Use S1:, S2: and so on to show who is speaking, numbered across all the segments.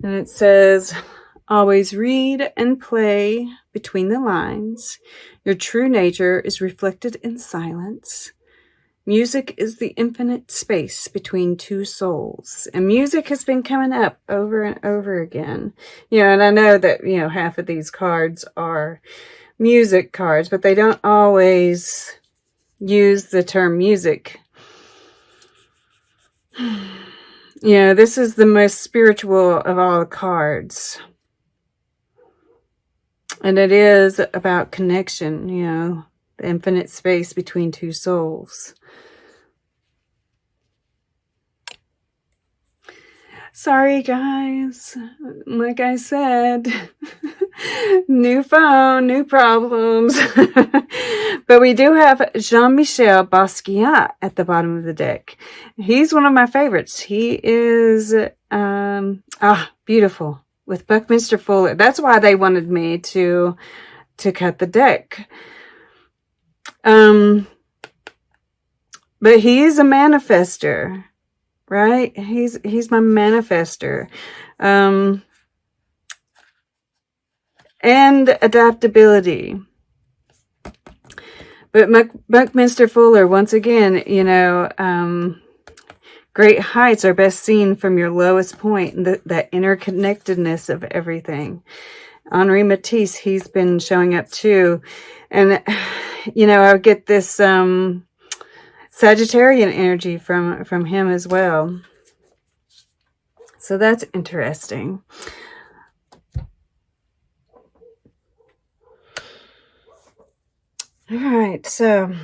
S1: And it says, always read and play between the lines. Your true nature is reflected in silence. Music is the infinite space between two souls. And music has been coming up over and over again. And I know that, half of these cards are music cards, but they don't always use the term music. This is the most spiritual of all the cards. And it is about connection, the infinite space between two souls. Sorry, guys. Like I said, new phone, new problems. But we do have Jean-Michel Basquiat at the bottom of the deck. He's one of my favorites. He is beautiful with Buckminster Fuller. That's why they wanted me to cut the deck. But he's a manifester. Right? He's my manifester. And adaptability. But Buckminster Fuller, once again, great heights are best seen from your lowest point, that interconnectedness of everything. Henri Matisse, he's been showing up too. And, I get this Sagittarian energy from him as well. So that's interesting. All right, so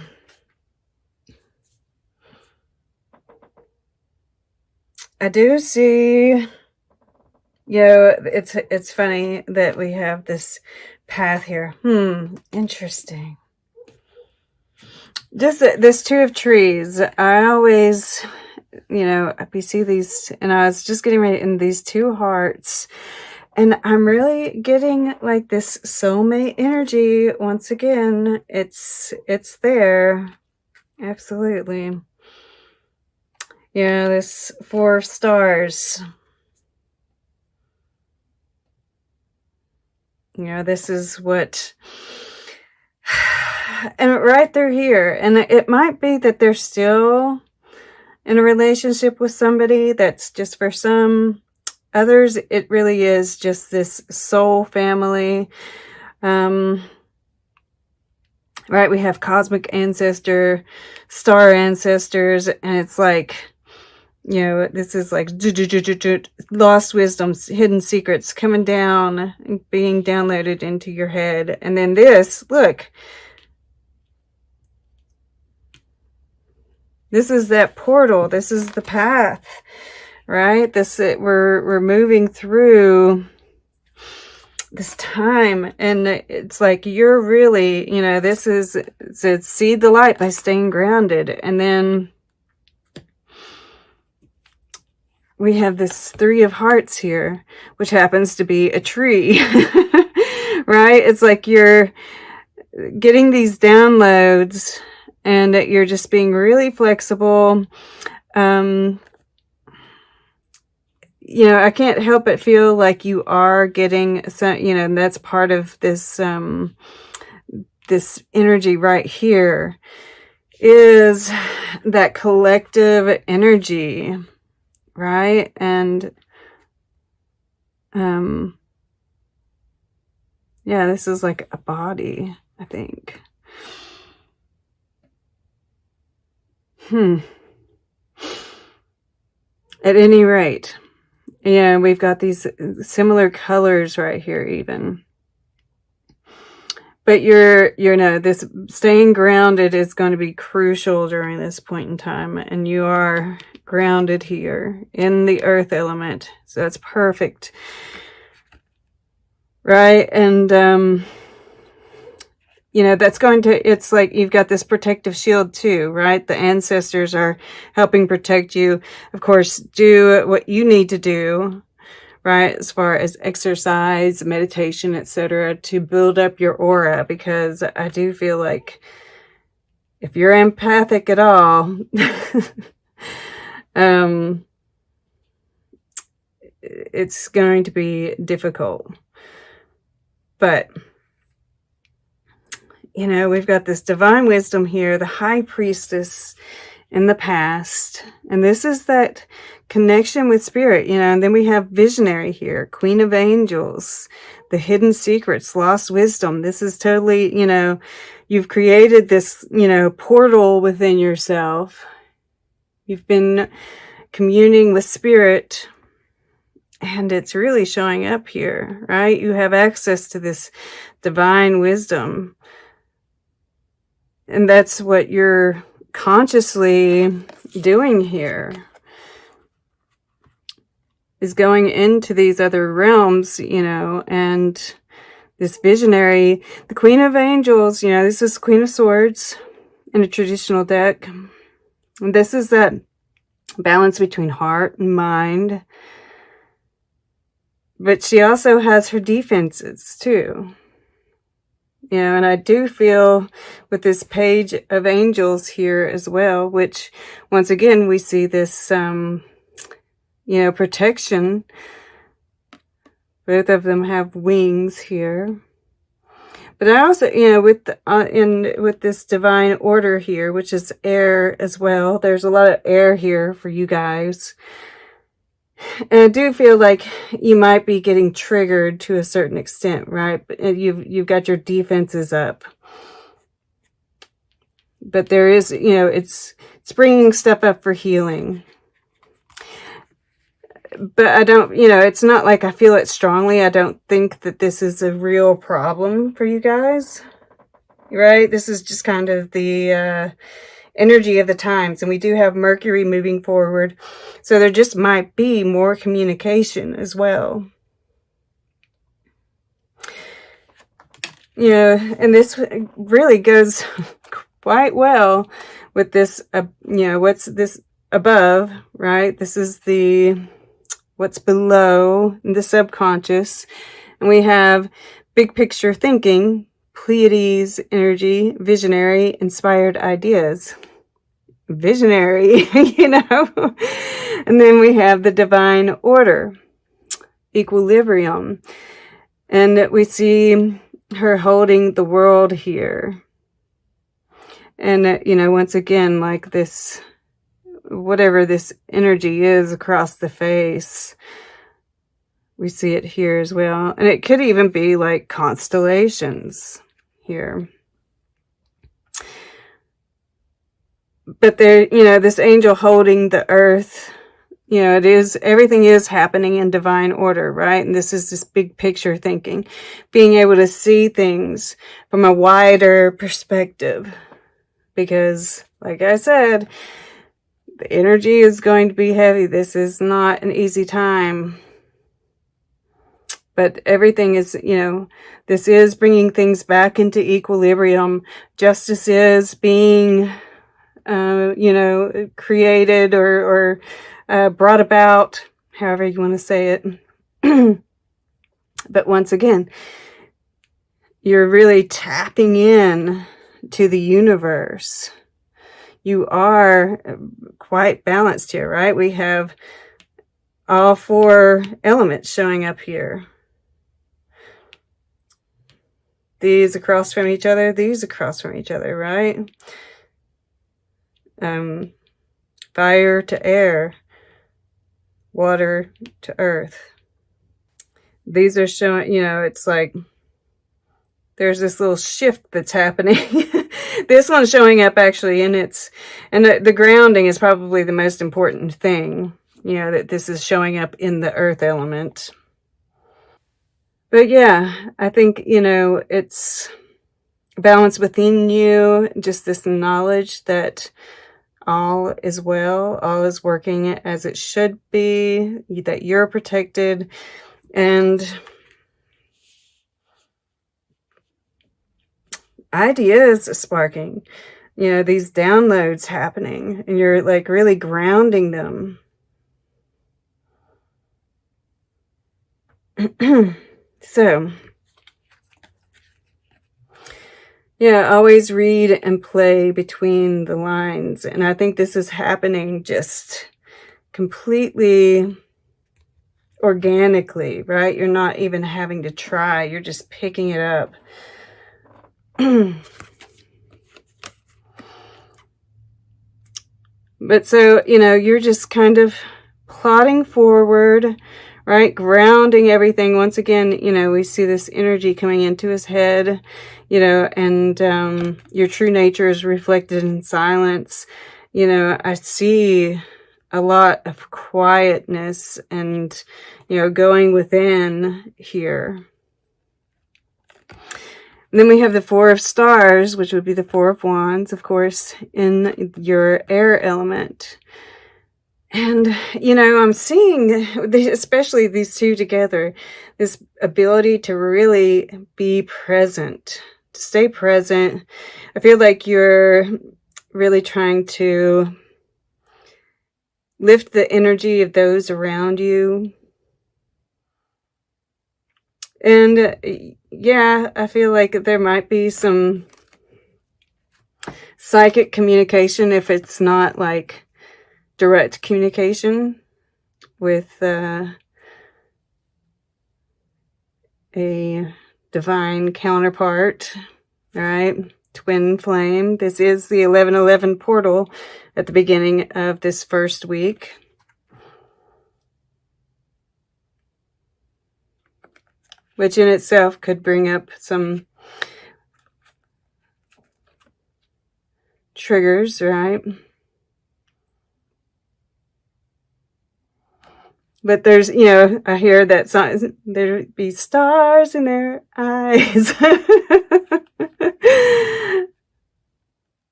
S1: I do see, it's funny that we have this path here. Interesting. Just this Two of Trees. I always, I see these, and I was just getting ready in these two hearts, and I'm really getting like this soulmate energy. Once again, it's there. Absolutely. This 4 stars. This is what... And right through here, and it might be that they're still in a relationship with somebody. That's just for some. Others, it really is just this soul family. Right, we have cosmic ancestor, star ancestors, and it's like, this is like lost wisdoms, hidden secrets coming down and being downloaded into your head. And then this, look. This is that portal. This is the path, right? We're moving through this time, and it's like you're really, this is, it's seed the light by staying grounded. And then we have this 3 of Hearts here, which happens to be a tree, right? It's like you're getting these downloads, and you're just being really flexible. I can't help but feel like you are getting some, and that's part of this, this energy right here is that collective energy, right? And, this is like a body, I think. At any rate, we've got these similar colors right here even. But this staying grounded is going to be crucial during this point in time. And you are grounded here in the earth element. So that's perfect. Right? And, that's going to, it's like you've got this protective shield too, right? The ancestors are helping protect you. Of course, do what you need to do, right? As far as exercise, meditation, etc., to build up your aura, because I do feel like if you're empathic at all, it's going to be difficult. But, you know, we've got this divine wisdom here, the high priestess in the past. And this is that connection with spirit, you know, and then we have visionary here, queen of angels, the hidden secrets, lost wisdom. This is totally, you know, you've created this, you know, portal within yourself. You've been communing with spirit, and it's really showing up here, right? You have access to this divine wisdom. And that's what you're consciously doing here, is going into these other realms, you know, and this visionary, the Queen of Angels, you know, this is Queen of Swords in a traditional deck. And this is that balance between heart and mind. But she also has her defenses too. You know, and I do feel with this Page of Angels here as well, which once again, we see this, you know, protection. Both of them have wings here. But I also, you know, with this divine order here, which is air as well, there's a lot of air here for you guys. And I do feel like you might be getting triggered to a certain extent, right? But you've got your defenses up. But there is, you know, it's bringing stuff up for healing. But I don't, you know, it's not like I feel it strongly. I don't think that this is a real problem for you guys, right? This is just kind of the energy of the times. And we do have Mercury moving forward. So there just might be more communication as well. You know, and this really goes quite well with this, you know, what's this above, right? This is the what's below in the subconscious. And we have big picture thinking, Pleiades energy, visionary, inspired ideas. Visionary, you know. And then we have the divine order, equilibrium. And we see her holding the world here. And, you know, once again, like this, whatever this energy is across the face, we see it here as well. And it could even be like constellations here. But there, you know, this angel holding the earth, you know, everything is happening in divine order, right? And this is this big picture thinking, being able to see things from a wider perspective. Because, like I said, the energy is going to be heavy. This is not an easy time. But everything is, you know, this is bringing things back into equilibrium. Justice is being, you know, created or brought about, however you want to say it. But once again, you're really tapping in to the universe. You are quite balanced here, right? We have all four elements showing up here. These across from each other, these across from each other, right? Fire to air, water to earth. These are showing, you know, it's like there's this little shift that's happening. This one's showing up actually and the grounding is probably the most important thing, you know, that this is showing up in the earth element. But yeah, I think, you know, it's balance within you, just this knowledge that all is well, all is working as it should be, that you're protected, and ideas sparking, you know, these downloads happening, and you're like really grounding them. So, yeah, always read and play between the lines. And I think this is happening just completely organically, right? You're not even having to try. You're just picking it up. But so, you know, you're just kind of plodding forward, right? Grounding everything. Once again, you know, we see this energy coming into his head, you know, and your true nature is reflected in silence. You know, I see a lot of quietness and, you know, going within here. And then we have the Four of Stars, which would be the Four of Wands, of course, in your air element. And, you know, I'm seeing, especially these two together, this ability to really be present, to stay present. I feel like you're really trying to lift the energy of those around you. And yeah, I feel like there might be some psychic communication if it's not like direct communication with a divine counterpart, all right? Twin flame. This is the 1111 portal at the beginning of this first week. Which in itself could bring up some triggers, right? But there's, you know, I hear that song, there be stars in their eyes.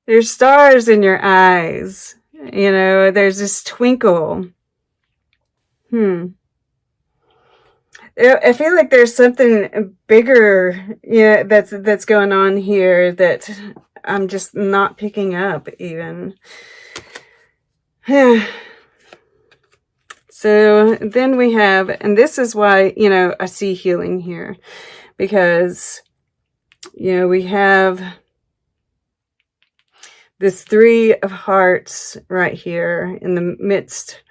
S1: There's stars in your eyes. You know, there's this twinkle. I feel like there's something bigger, yeah, that's going on here that I'm just not picking up even. So then we have, and this is why, you know, I see healing here, because, you know, we have this Three of Hearts right here in the midst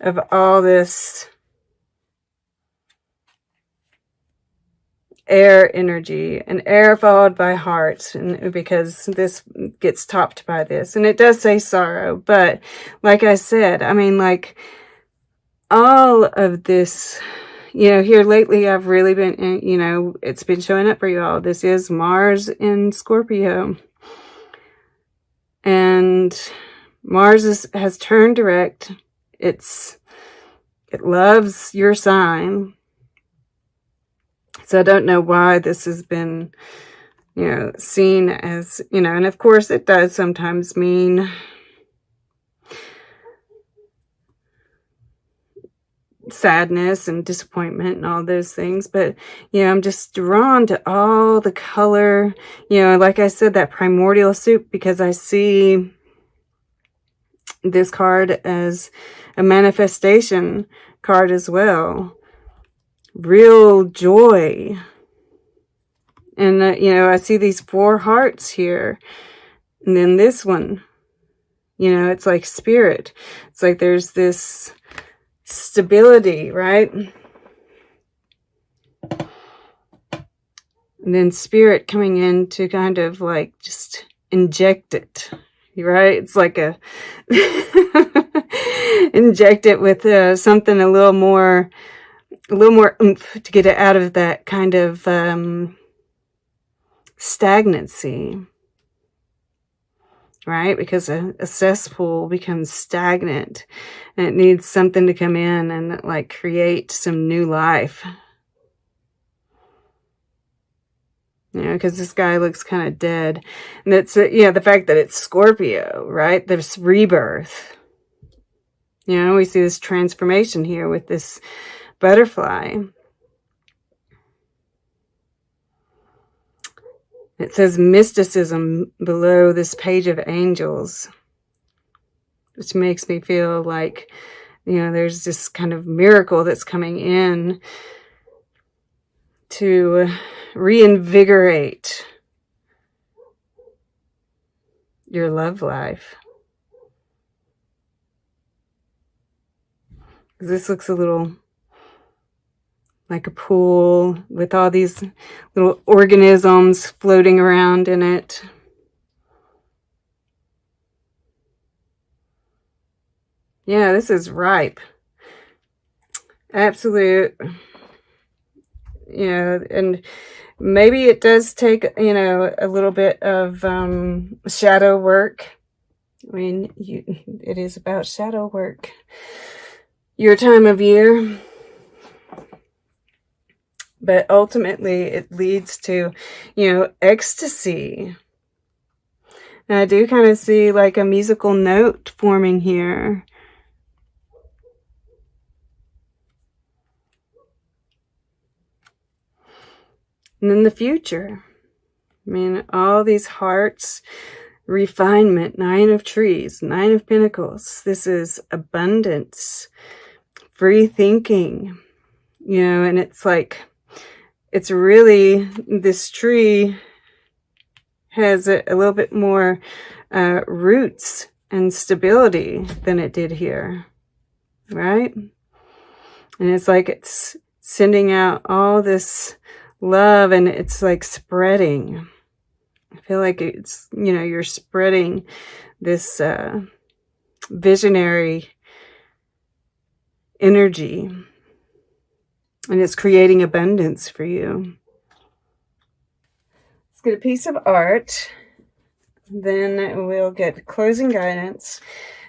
S1: of all this air energy, and air followed by hearts, and because this gets topped by this, and it does say sorrow, but like I said, I mean, like all of this, you know, here lately I've really been, you know, it's been showing up for you all. This is Mars in Scorpio, and Mars has turned direct. It loves your sign. So I don't know why this has been, you know, seen as, you know, and of course it does sometimes mean sadness and disappointment and all those things. But, you know, I'm just drawn to all the color, you know, like I said, that primordial soup, because I see this card as a manifestation card as well. Real joy. And, you know, I see these four hearts here. And then this one, you know, it's like spirit. It's like there's this stability, right? And then spirit coming in to kind of like just inject it, right? It's like a inject it with something a little more oomph to get it out of that kind of stagnancy, right? Because a cesspool becomes stagnant and it needs something to come in and like create some new life. You know, because this guy looks kind of dead. And it's, you know, the fact that it's Scorpio, right? There's rebirth. You know, we see this transformation here with this butterfly. It says mysticism below this page of angels, which makes me feel like, you know, there's this kind of miracle that's coming in to reinvigorate your love life. This looks a little like a pool with all these little organisms floating around in it. Yeah, this is ripe. Absolute. And maybe it does take, a little bit of shadow work. I mean, it is about shadow work. Your time of year. But ultimately, it leads to, ecstasy. And I do kind of see like a musical note forming here. And then the future. I mean, all these hearts, refinement, 9 of trees, 9 of pentacles. This is abundance, free thinking, and it's like, it's really, this tree has a little bit more roots and stability than it did here, right? And it's like it's sending out all this love, and it's like spreading. I feel like it's, you're spreading this visionary energy, and it's creating abundance for you. Let's get a piece of art. Then we'll get closing guidance.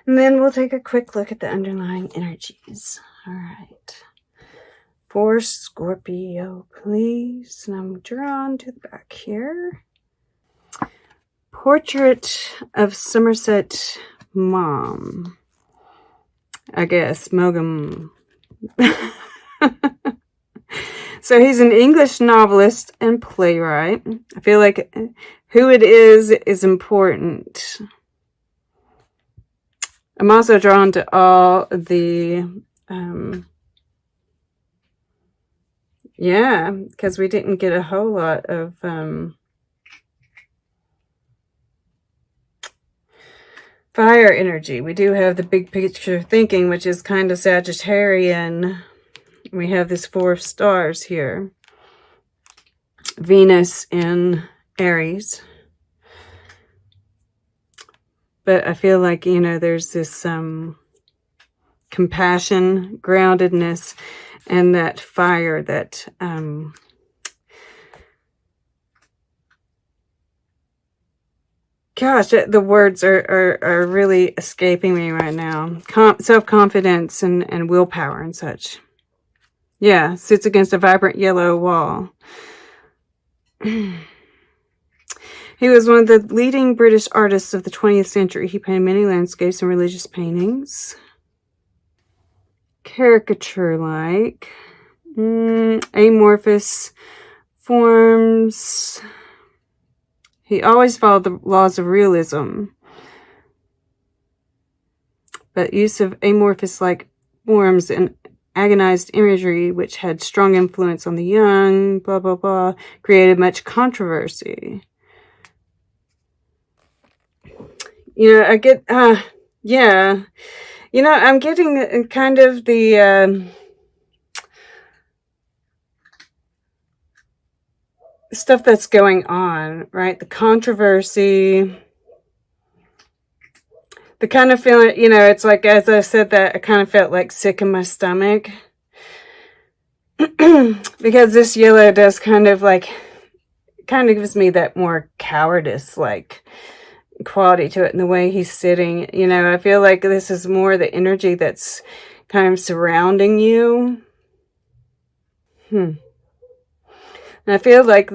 S1: And then we'll take a quick look at the underlying energies. All right. For Scorpio, please. And I'm drawn to the back here. Portrait of Somerset Maugham. I guess, Mogum. So he's an English novelist and playwright. I feel like who it is important. I'm also drawn to all the, because we didn't get a whole lot of, fire energy. We do have the big picture thinking, which is kind of Sagittarian. We have this 4 of stars here. Venus in Aries. But I feel like, there's this compassion, groundedness, and that fire that gosh, the words are really escaping me right now. Self-confidence and willpower and such. Yeah, sits against a vibrant yellow wall. He was one of the leading British artists of the 20th century. He painted many landscapes and religious paintings. Caricature-like. Amorphous forms. He always followed the laws of realism. But use of amorphous-like forms and agonized imagery, which had strong influence on the young, blah, blah, blah, created much controversy. I get, yeah. I'm getting kind of the, stuff that's going on, right? The controversy, the kind of feeling, it's like, as I said that, I kind of felt like sick in my stomach. Because this yellow does kind of gives me that more cowardice-like quality to it in the way he's sitting. I feel like this is more the energy that's kind of surrounding you. And I feel like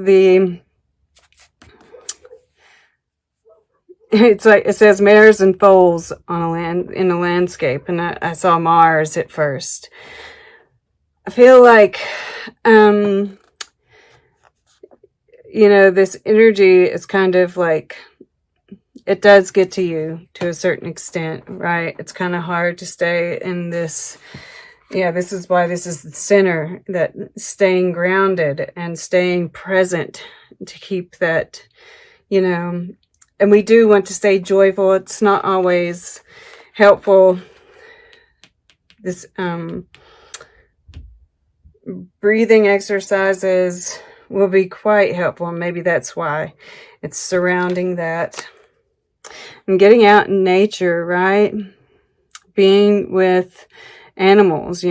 S1: it's like it says mares and foals on in a landscape, and I saw Mars at first. I feel like this energy is kind of like, it does get to you to a certain extent, right? It's kind of hard to stay in this. Yeah, this is why this is the center, that staying grounded and staying present to keep that, and we do want to stay joyful. It's not always helpful. This, breathing exercises will be quite helpful. Maybe that's why it's surrounding that. And getting out in nature, right? Being with animals,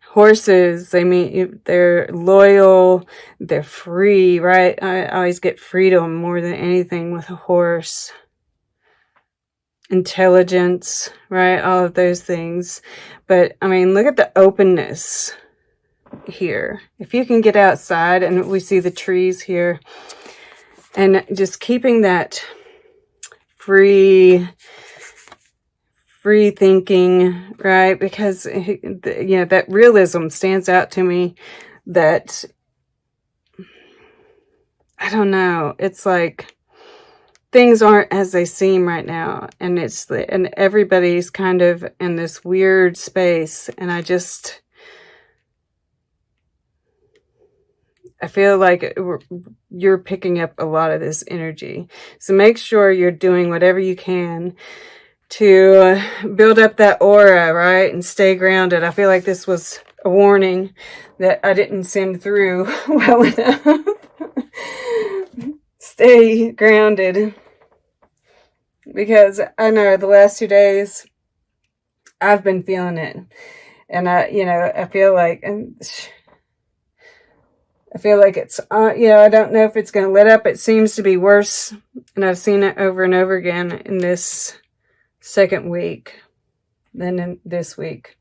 S1: horses, they're loyal, they're free, right? I always get freedom more than anything with a horse. Intelligence, right? All of those things. But I mean, look at the openness here. If you can get outside, and we see the trees here, and just keeping that free thinking, right? Because that realism stands out to me. That, I don't know, it's like things aren't as they seem right now, and everybody's kind of in this weird space, and I feel like you're picking up a lot of this energy. So make sure you're doing whatever you can to build up that aura, right? And stay grounded. I feel like this was a warning that I didn't send through well enough. Stay grounded. Because I know the last 2 days I've been feeling it. And I feel like it's, I don't know if it's going to let up. It seems to be worse. And I've seen it over and over again in this second week than in this week.